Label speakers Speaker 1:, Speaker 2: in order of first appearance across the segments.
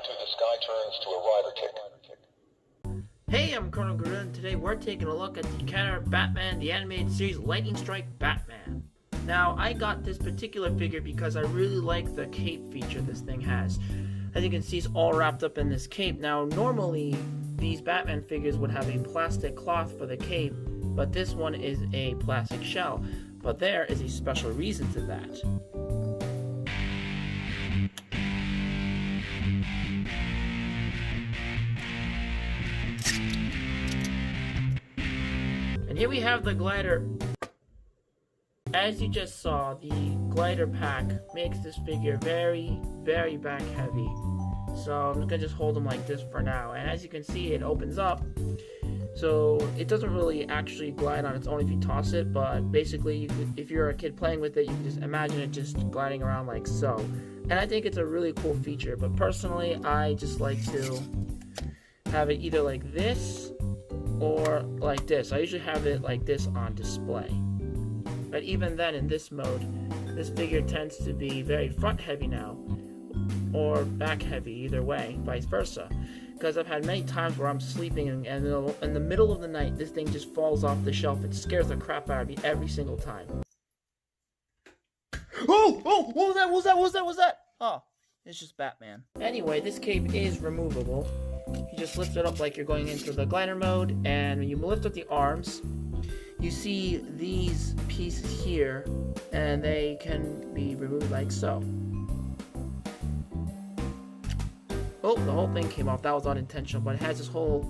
Speaker 1: to the sky turns to a rider tick.
Speaker 2: Hey, I'm Colonel Gorilla, and today we're taking a look at the Kenner Batman, the animated series Lightning Strike Batman. Now, I got this particular figure because I really like the cape feature this thing has. As you can see, it's all wrapped up in this cape. Now, normally, these Batman figures would have a plastic cloth for the cape, but this one is a plastic shell. But there is a special reason to that. And here we have the glider. As you just saw, the glider pack makes this figure very, very back heavy. So I'm gonna just hold him like this for now. And as you can see, it opens up. So it doesn't really actually glide on its own if you toss it, but basically if you're a kid playing with it, you can just imagine it just gliding around like so. And I think it's a really cool feature, but personally I just like to have it either like this or like this. I usually have it like this on display. But even then, in this mode, this figure tends to be very front heavy now, or back heavy, either way, vice versa. Because I've had many times where I'm sleeping and in the middle of the night, this thing just falls off the shelf. It scares the crap out of me every single time. Oh! What was that? Oh, it's just Batman. Anyway, this cape is removable. You just lift it up like you're going into the glider mode, and when you lift up the arms, you see these pieces here, and they can be removed like so. Oh, the whole thing came off. That was unintentional, but it has this whole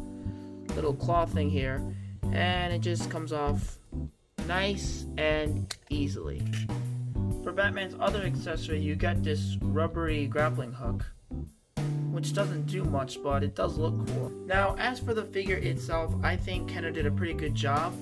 Speaker 2: little cloth thing here, and it just comes off nice and easily. For Batman's other accessory, you get this rubbery grappling hook, which doesn't do much, but it does look cool. Now, as for the figure itself, I think Kenner did a pretty good job.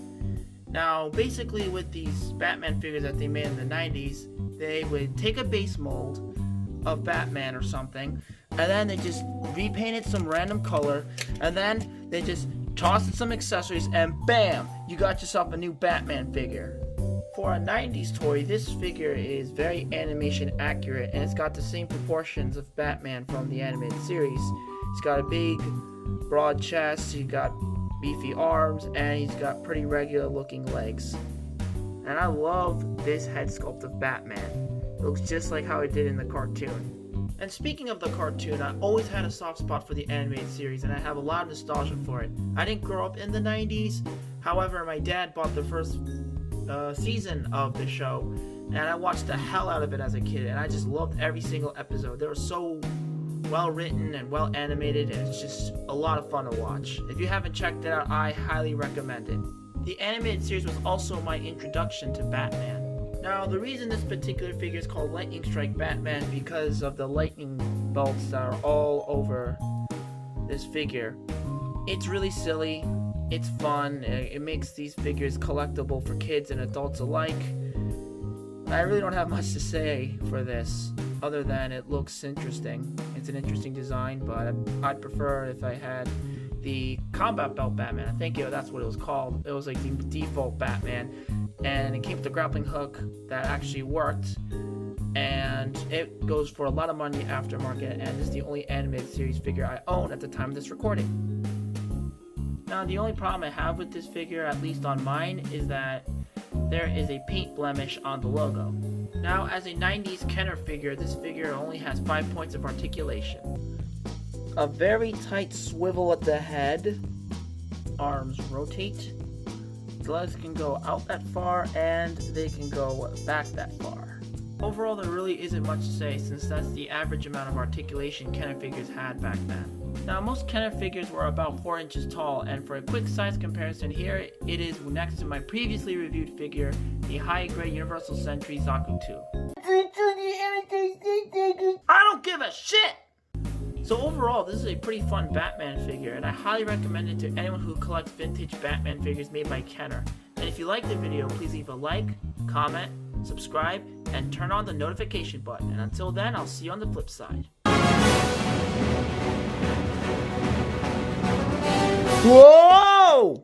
Speaker 2: Now, basically with these Batman figures that they made in the 90s, they would take a base mold of Batman or something, and then they just repainted some random color, and then they just tossed in some accessories, and bam! You got yourself a new Batman figure. For a 90s toy, this figure is very animation accurate, and it's got the same proportions of Batman from the animated series. He's got a big, broad chest, he's got beefy arms, and he's got pretty regular looking legs. And I love this head sculpt of Batman. It looks just like how it did in the cartoon. And speaking of the cartoon, I always had a soft spot for the animated series, and I have a lot of nostalgia for it. I didn't grow up in the 90s, however my dad bought the first season of the show, and I watched the hell out of it as a kid, and I just loved every single episode. They were so well written and well animated, and it's just a lot of fun to watch. If you haven't checked it out, I highly recommend it. The animated series was also my introduction to Batman. Now, the reason this particular figure is called Lightning Strike Batman is because of the lightning bolts that are all over this figure. It's really silly, it's fun, it makes these figures collectible for kids and adults alike. I really don't have much to say for this, other than it looks interesting. It's an interesting design, but I'd prefer if I had the combat belt Batman. I think that's what it was called. It was like the default Batman, and it came with the grappling hook that actually worked, and it goes for a lot of money aftermarket, and it's the only animated series figure I own at the time of this recording. Now, the only problem I have with this figure, at least on mine, is that there is a paint blemish on the logo. Now, as a 90s Kenner figure, this figure only has 5 points of articulation. A very tight swivel at the head. Arms rotate. The legs can go out that far, and they can go back that far. Overall, there really isn't much to say, since that's the average amount of articulation Kenner figures had back then. Now, most Kenner figures were about 4 inches tall, and for a quick size comparison here, it is next to my previously reviewed figure, the high-grade Universal Century Zaku 2. I don't give a shit! So overall, this is a pretty fun Batman figure, and I highly recommend it to anyone who collects vintage Batman figures made by Kenner. And if you liked the video, please leave a like, comment, subscribe, and turn on the notification button. And until then, I'll see you on the flip side. Whoa!